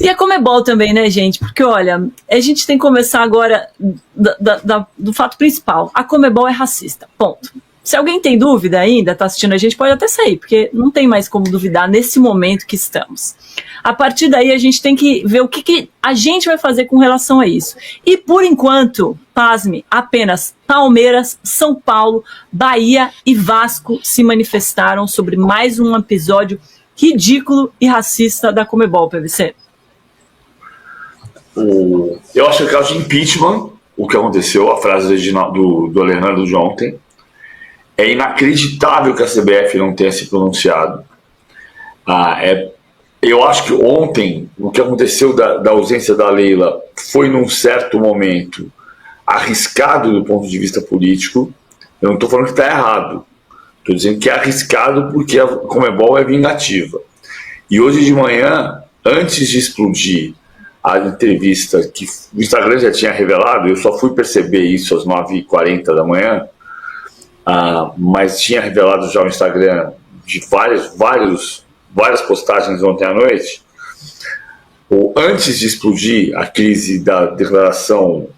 E a Conmebol também, né, gente? Porque, olha, a gente tem que começar agora do fato principal. A Conmebol é racista, ponto. Se alguém tem dúvida ainda, tá assistindo a gente, pode até sair, porque não tem mais como duvidar nesse momento que estamos. A partir daí, a gente tem que ver o que a gente vai fazer com relação a isso. E, por enquanto, pasme, apenas Palmeiras, São Paulo, Bahia e Vasco se manifestaram sobre mais um episódio ridículo e racista da Conmebol, PVC. Eu acho que é o caso de impeachment, o que aconteceu, a frase do Alejandro de ontem. É inacreditável que a CBF não tenha se pronunciado. Eu acho que ontem, o que aconteceu da ausência da Leila foi, num certo momento, arriscado do ponto de vista político. Eu não estou falando que está errado. Estou dizendo que é arriscado porque a Conmebol é vingativa. E hoje de manhã, antes de explodir a entrevista que o Instagram já tinha revelado, eu só fui perceber isso às 9h40 da manhã, mas tinha revelado já o Instagram de várias postagens ontem à noite. Antes de explodir a crise da declaração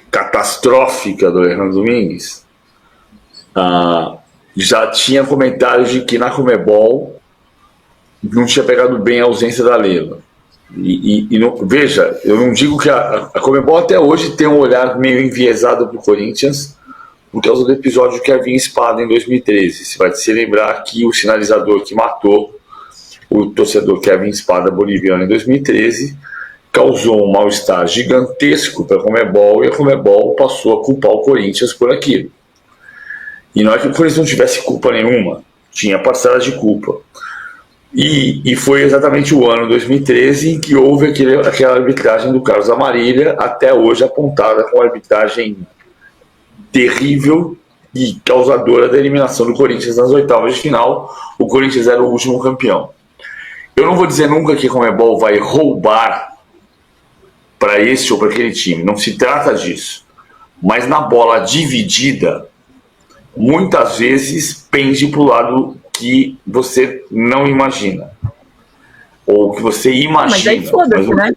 catastrófica do Alejandro Domingues, já tinha comentários de que na Conmebol não tinha pegado bem a ausência da Leila. Veja, eu não digo que a Conmebol até hoje tem um olhar meio enviesado para o Corinthians por causa do episódio que havia em Espada em 2013. Você vai se lembrar que o sinalizador que matou o torcedor Kevin Espada boliviano em 2013 causou um mal-estar gigantesco para a Conmebol, e a Conmebol passou a culpar o Corinthians por aquilo. E não é que o Corinthians não tivesse culpa nenhuma, tinha parcelas de culpa. E foi exatamente o ano 2013 em que houve aquela arbitragem do Carlos Amarília, até hoje apontada como arbitragem terrível e causadora da eliminação do Corinthians nas oitavas de final. O Corinthians era o último campeão. Eu não vou dizer nunca que a Conmebol vai roubar para esse ou para aquele time, não se trata disso. Mas na bola dividida, muitas vezes pende para o lado que você não imagina. Ou que você imagina. Mas aí foda-se, né?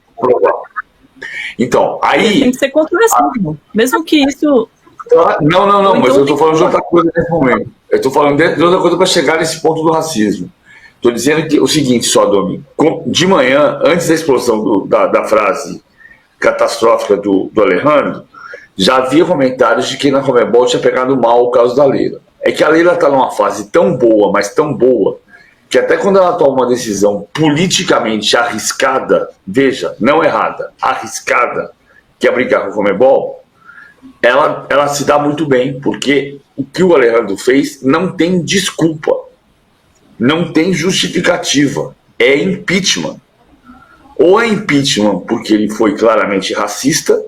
Então, aí... Tem que ser contra o racismo. Mesmo que isso... Não, mas eu estou falando de outra coisa nesse momento. Eu estou falando de outra coisa para chegar nesse ponto do racismo. Estou dizendo que o seguinte só, Domi. De manhã, antes da explosão da frase catastrófica do Alejandro, já havia comentários de que na Conmebol tinha pegado mal o caso da Leila. É que a Leila está numa fase tão boa, mas tão boa, que até quando ela toma uma decisão politicamente arriscada, veja, não errada, arriscada, que é brigar com a Conmebol, ela se dá muito bem, porque o que o Alejandro fez não tem desculpa, não tem justificativa, é impeachment. Ou é impeachment porque ele foi claramente racista,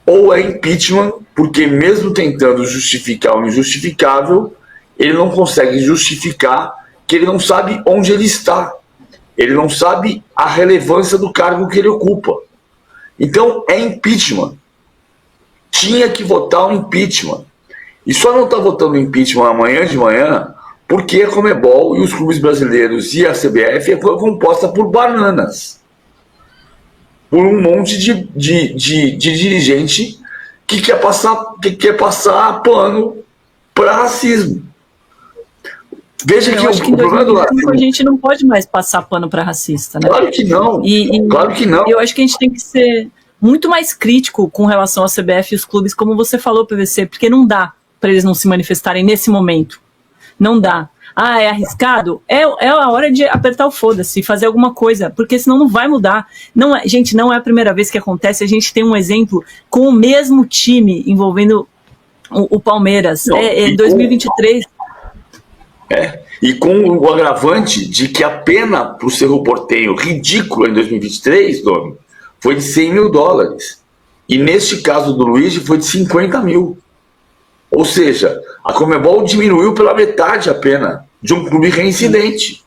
ou é impeachment porque, mesmo tentando justificar o injustificável, ele não consegue justificar que ele não sabe onde ele está, ele não sabe a relevância do cargo que ele ocupa. Então é impeachment. Tinha que votar o impeachment. E só não está votando impeachment amanhã de manhã porque a Conmebol e os clubes brasileiros e a CBF é composta por bananas. Por um monte de dirigente que quer passar pano para racismo. Veja que acho que em 2025 a gente não pode mais passar pano para racista, né? Claro que não. Claro que não. Eu acho que a gente tem que ser muito mais crítico com relação à CBF e os clubes, como você falou, PVC, porque não dá para eles não se manifestarem nesse momento. Não dá. É arriscado? É a hora de apertar o foda-se e fazer alguma coisa, porque senão não vai mudar. Gente, não é a primeira vez que acontece. A gente tem um exemplo com o mesmo time envolvendo o Palmeiras. Em 2023. E com o agravante de que a pena para o Cerro Porteño, ridícula em 2023, Domi, foi de $100 mil. E neste caso do Luigi foi de 50 mil. Ou seja, a Conmebol diminuiu pela metade a pena de um clube reincidente.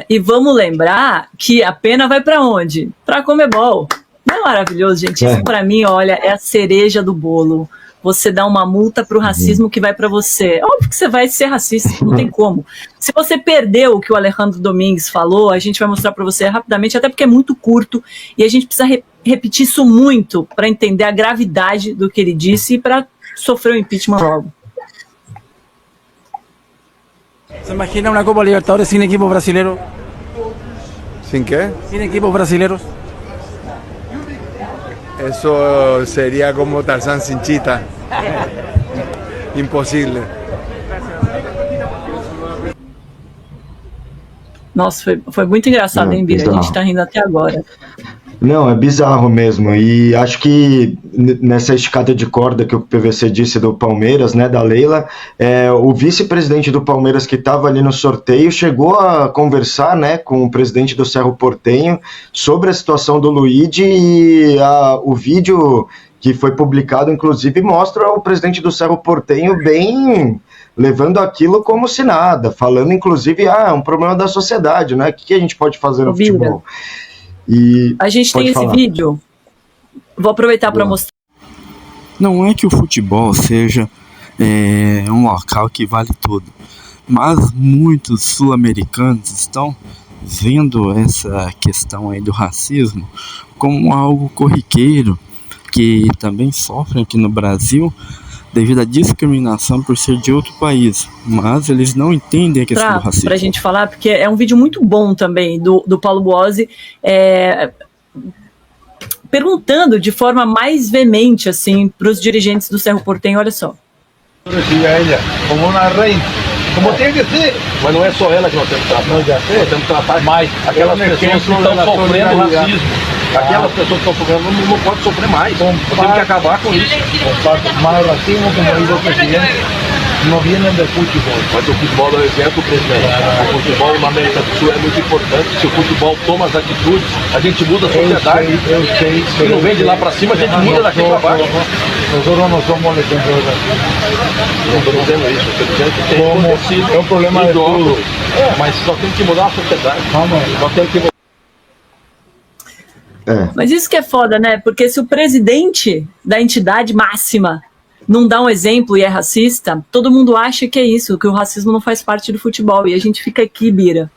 E vamos lembrar que a pena vai para onde? Para a Conmebol. Não é maravilhoso, gente? Isso para mim, olha, é a cereja do bolo. você dá uma multa pro racismo que vai para você. É óbvio que você vai ser racista, não tem como. Se você perdeu o que o Alejandro Domingues falou, a gente vai mostrar para você rapidamente, até porque é muito curto, e a gente precisa repetir isso muito para entender a gravidade do que ele disse e para sofrer o impeachment logo. ¿Se imagina una Copa Libertadores sin equipos brasileños? ¿Sin qué? Sin equipos brasileños. Eso sería como Tarzán sin chita. Imposible. Nossa, foi muito engraçado, hein, Bira? A gente tá rindo até agora. Não, é bizarro mesmo. E acho que nessa escada de corda que o PVC disse do Palmeiras, né, da Leila, o vice-presidente do Palmeiras que estava ali no sorteio chegou a conversar, né, com o presidente do Cerro Porteño sobre a situação do Luigi, e o vídeo que foi publicado, inclusive, mostra o presidente do Cerro Porteño bem levando aquilo como se nada, falando, inclusive, é um problema da sociedade, né? O que a gente pode fazer no futebol? E a gente tem esse vídeo, vou aproveitar para mostrar. Não é que o futebol seja um local que vale tudo, mas muitos sul-americanos estão vendo essa questão aí do racismo como algo corriqueiro, que também sofrem aqui no Brasil devido à discriminação por ser de outro país, mas eles não entendem a questão do racismo. Pra gente falar, porque é um vídeo muito bom também do Paulo Bosi, perguntando de forma mais veemente assim para os dirigentes do Cerro Porteño, olha só. Recibe a ela como uma reina, como tem que ser. Mas não é só ela que nós temos que tratar. Nós temos que tratar mais aquelas pessoas que estão sofrendo racismo. Aquelas pessoas que estão sofrendo não podem sofrer mais. Nós temos que acabar com isso. Mas o racismo, como diz o presidente, não vem do futebol. Mas o futebol é o exemplo, presidente. O futebol na América do Sul é muito importante. Se o futebol toma as atitudes, a gente muda a sociedade. Eu sei. Se não vem de lá para cima, a gente muda daqui para baixo. Nós não somos exemplo do racismo. Não estou dizendo isso. Estou dizendo que tem acontecido. É um problema de tudo. Mas só tem que mudar a sociedade. Nós temos que mudar. Mas isso que é foda, né? Porque se o presidente da entidade máxima não dá um exemplo e é racista, todo mundo acha que é isso, que o racismo não faz parte do futebol. E a gente fica aqui, Bira,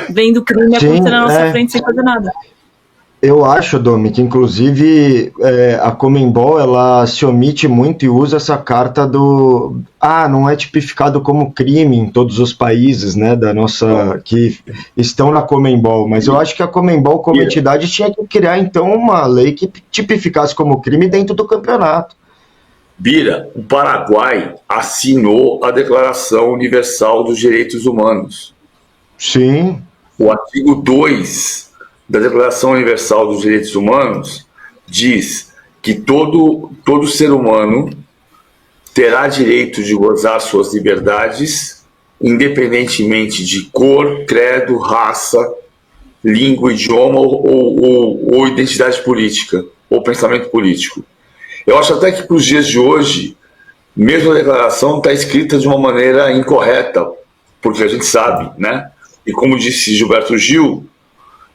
vendo crime acontecer na nossa frente sem fazer nada. Eu acho, Domi, que inclusive a Conmebol, ela se omite muito e usa essa carta do... não é tipificado como crime em todos os países, né, que estão na Conmebol, mas eu acho que a Conmebol, como entidade, tinha que criar, então, uma lei que tipificasse como crime dentro do campeonato. Bira, o Paraguai assinou a Declaração Universal dos Direitos Humanos. Sim. O artigo 2 da Declaração Universal dos Direitos Humanos diz que todo ser humano terá direito de gozar suas liberdades, independentemente de cor, credo, raça, língua, idioma ou identidade política, ou pensamento político. Eu acho até que para os dias de hoje, mesmo a declaração está escrita de uma maneira incorreta, porque a gente sabe, né? E como disse Gilberto Gil,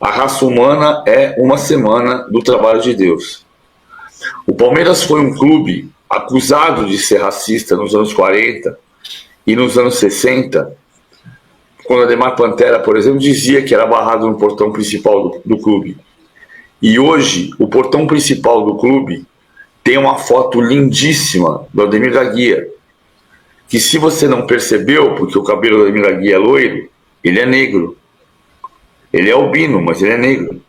a raça humana é uma semana do trabalho de Deus. O Palmeiras foi um clube acusado de ser racista nos anos 40 e nos anos 60, quando Ademar Pantera, por exemplo, dizia que era barrado no portão principal do clube. E hoje, o portão principal do clube tem uma foto lindíssima do Ademir da Guia, que se você não percebeu, porque o cabelo do Ademir da Guia é loiro, ele é negro. Ele é albino, mas ele é negro.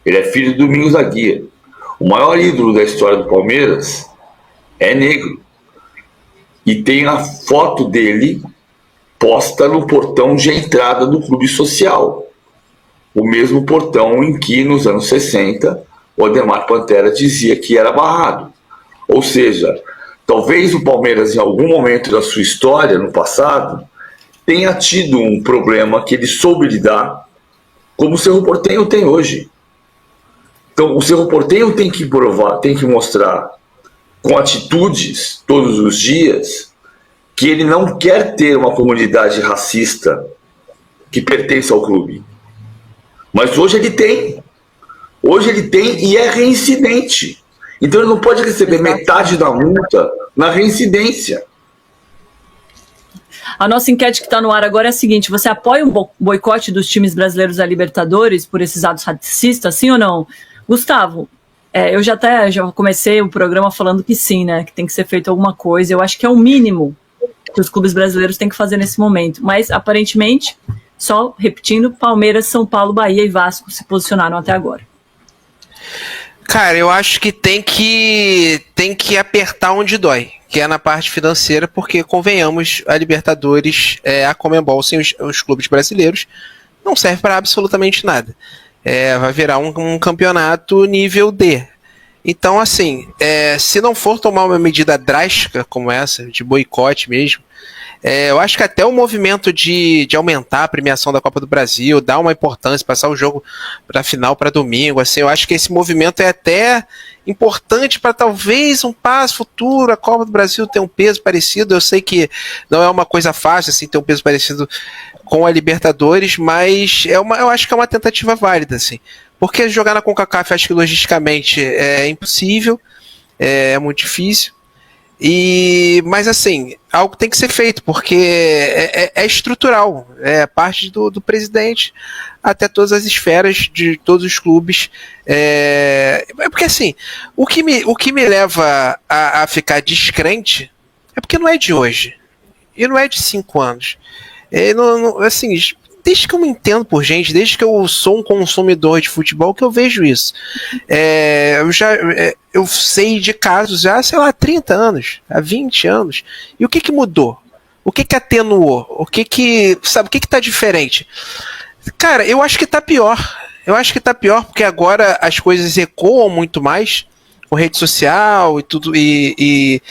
Ele é filho de Domingos da Guia. O maior ídolo da história do Palmeiras é negro. E tem a foto dele posta no portão de entrada do clube social. O mesmo portão em que, nos anos 60, o Ademar Pantera dizia que era barrado. Ou seja, talvez o Palmeiras, em algum momento da sua história, no passado, tenha tido um problema que ele soube lidar, como o Cerro Porteño tem hoje. Então, o Cerro Porteño tem que provar, tem que mostrar com atitudes todos os dias que ele não quer ter uma comunidade racista que pertence ao clube. Mas hoje ele tem. Hoje ele tem e é reincidente. Então ele não pode receber metade da multa na reincidência. A nossa enquete que está no ar agora é a seguinte: você apoia um boicote dos times brasileiros da Libertadores por esses atos racistas, sim ou não? Gustavo, eu já comecei o programa falando que sim, né? Que tem que ser feito alguma coisa. Eu acho que é o mínimo que os clubes brasileiros têm que fazer nesse momento. Mas, aparentemente, só repetindo, Palmeiras, São Paulo, Bahia e Vasco se posicionaram até agora. Cara, eu acho que tem que apertar onde dói, que é na parte financeira, porque, convenhamos, a Libertadores, a Conmebol sem os clubes brasileiros, não serve para absolutamente nada. Vai virar um campeonato nível D. Então, assim, se não for tomar uma medida drástica como essa, de boicote mesmo, eu acho que até o movimento de aumentar a premiação da Copa do Brasil, dar uma importância, passar o jogo para final, para domingo, assim, eu acho que esse movimento é até importante para talvez um passo futuro, a Copa do Brasil ter um peso parecido. Eu sei que não é uma coisa fácil assim, ter um peso parecido com a Libertadores, mas eu acho que é uma tentativa válida, assim, porque jogar na CONCACAF acho que logisticamente é impossível, é muito difícil. Mas assim, algo tem que ser feito, porque é estrutural, é parte do presidente até todas as esferas de todos os clubes. Porque assim, o que me leva a ficar descrente é porque não é de hoje, e não é de 5 anos. Assim, desde que eu me entendo por gente, desde que eu sou um consumidor de futebol, que eu vejo isso. Eu sei de casos já, sei lá, há 30 anos, há 20 anos. E o que mudou? O que atenuou? O que tá diferente? Cara, eu acho que tá pior. Eu acho que tá pior porque agora as coisas ecoam muito mais com rede social e tudo, e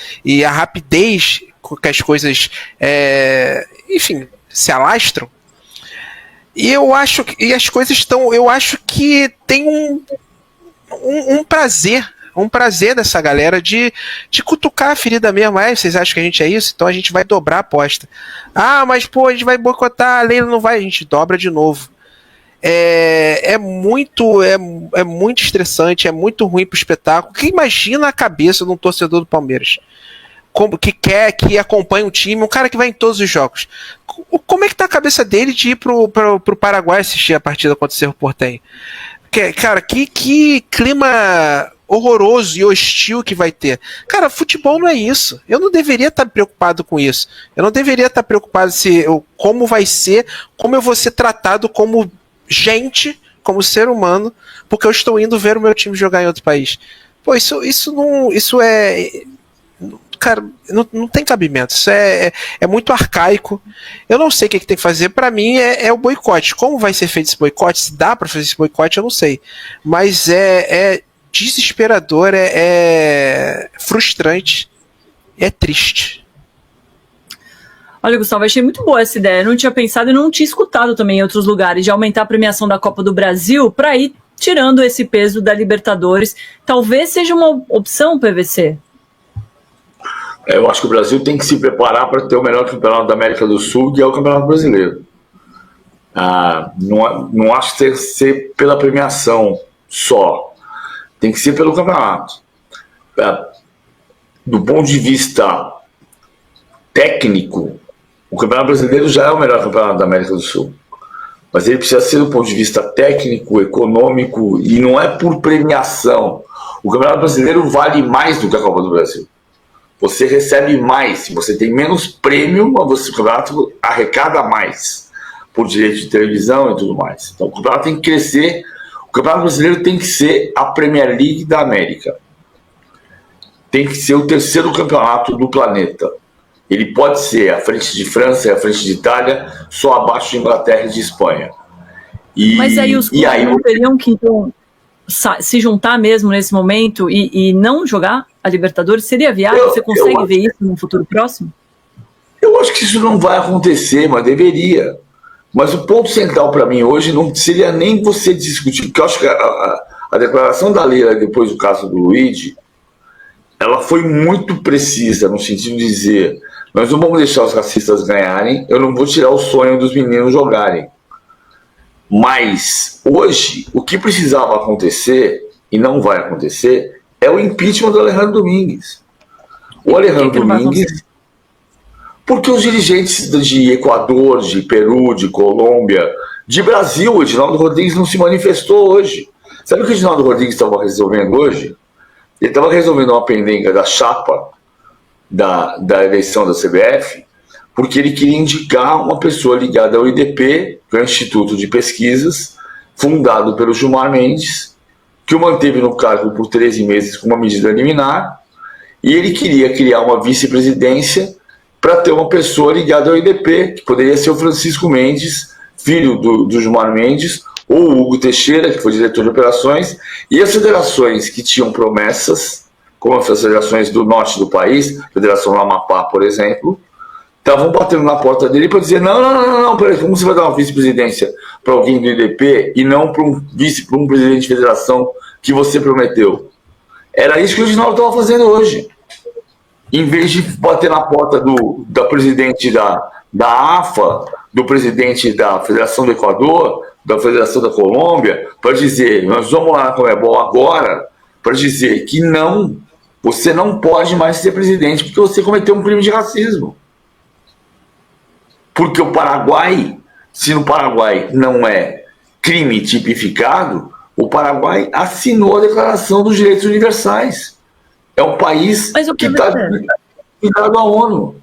a rapidez com que as coisas, enfim, se alastram. E eu acho que as coisas estão. Eu acho que tem um prazer dessa galera de cutucar a ferida mesmo. Vocês acham que a gente é isso? Então a gente vai dobrar a aposta. Mas pô, a gente vai boicotar, a Leila não vai, a gente dobra de novo. É muito estressante, é muito ruim pro espetáculo. Que imagina a cabeça de um torcedor do Palmeiras, que acompanha o time, um cara que vai em todos os jogos. Como é que tá a cabeça dele de ir pro Paraguai assistir a partida contra o Cerro Porteño? Cara, que clima horroroso e hostil que vai ter. Cara, futebol não é isso. Eu não deveria estar preocupado com isso. Eu não deveria estar preocupado como vai ser, como eu vou ser tratado como gente, como ser humano, porque eu estou indo ver o meu time jogar em outro país. Pô, isso é... Cara, não tem cabimento. Isso é muito arcaico. Eu não sei o que tem que fazer. Para mim é o boicote. Como vai ser feito esse boicote? Se dá para fazer esse boicote, eu não sei. Mas é desesperador, é frustrante, é triste. Olha, Gustavo, achei muito boa essa ideia. Eu não tinha pensado e não tinha escutado também em outros lugares de aumentar a premiação da Copa do Brasil para ir tirando esse peso da Libertadores. Talvez seja uma opção, PVC. Eu acho que o Brasil tem que se preparar para ter o melhor campeonato da América do Sul, que é o Campeonato Brasileiro. Não acho que tem que ser pela premiação só. Tem que ser pelo campeonato. Do ponto de vista técnico, o Campeonato Brasileiro já é o melhor campeonato da América do Sul. Mas ele precisa ser do ponto de vista técnico, econômico, e não é por premiação. O Campeonato Brasileiro vale mais do que a Copa do Brasil. Você recebe mais. Se você tem menos prêmio, o campeonato arrecada mais por direito de televisão e tudo mais. Então o campeonato tem que crescer. O Campeonato Brasileiro tem que ser a Premier League da América. Tem que ser o terceiro campeonato do planeta. Ele pode ser à frente de França e à frente de Itália, só abaixo de Inglaterra e de Espanha. Mas aí os clubes não teriam que então se juntar mesmo nesse momento e não jogar a Libertadores? Seria viável? Você consegue ver isso no futuro próximo? Eu acho que isso não vai acontecer, mas deveria. Mas o ponto central para mim hoje não seria nem você discutir, porque eu acho que a declaração da Leila depois do caso do Luigi, ela foi muito precisa no sentido de dizer: nós não vamos deixar os racistas ganharem, eu não vou tirar o sonho dos meninos jogarem. Mas hoje, o que precisava acontecer, e não vai acontecer, é o impeachment do Alejandro Domingues. O Alejandro Domingues, porque os dirigentes de Equador, de Peru, de Colômbia, de Brasil, o Edinaldo Rodrigues não se manifestou hoje. Sabe o que o Edinaldo Rodrigues estava resolvendo hoje? Ele estava resolvendo uma pendenga da chapa da eleição da CBF, porque ele queria indicar uma pessoa ligada ao IDP, que é o Instituto de Pesquisas, fundado pelo Gilmar Mendes, que o manteve no cargo por 13 meses com uma medida liminar, e ele queria criar uma vice-presidência para ter uma pessoa ligada ao IDP, que poderia ser o Francisco Mendes, filho do Gilmar Mendes, ou o Hugo Teixeira, que foi diretor de operações, e as federações que tinham promessas, como as federações do norte do país, Federação do Amapá, por exemplo, estavam batendo na porta dele para dizer, não, peraí, como você vai dar uma vice-presidência para alguém do IDP e não para um presidente de federação que você prometeu? Era isso que o Edinaldo estava fazendo hoje. Em vez de bater na porta da presidente da AFA, do presidente da Federação do Equador, da Federação da Colômbia, para dizer, nós vamos lá na Conmebol agora, para dizer que não, você não pode mais ser presidente porque você cometeu um crime de racismo. Porque o Paraguai, se no Paraguai não é crime tipificado, o Paraguai assinou a Declaração dos Direitos Universais. É um país que está ligado à ONU.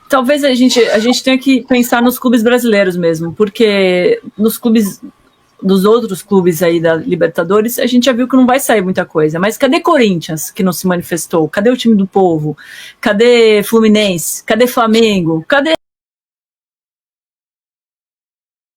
Talvez a gente tenha que pensar nos clubes brasileiros mesmo, porque nos clubes, dos outros clubes aí da Libertadores, a gente já viu que não vai sair muita coisa. Mas cadê Corinthians, que não se manifestou? Cadê o time do povo? Cadê Fluminense? Cadê Flamengo? Cadê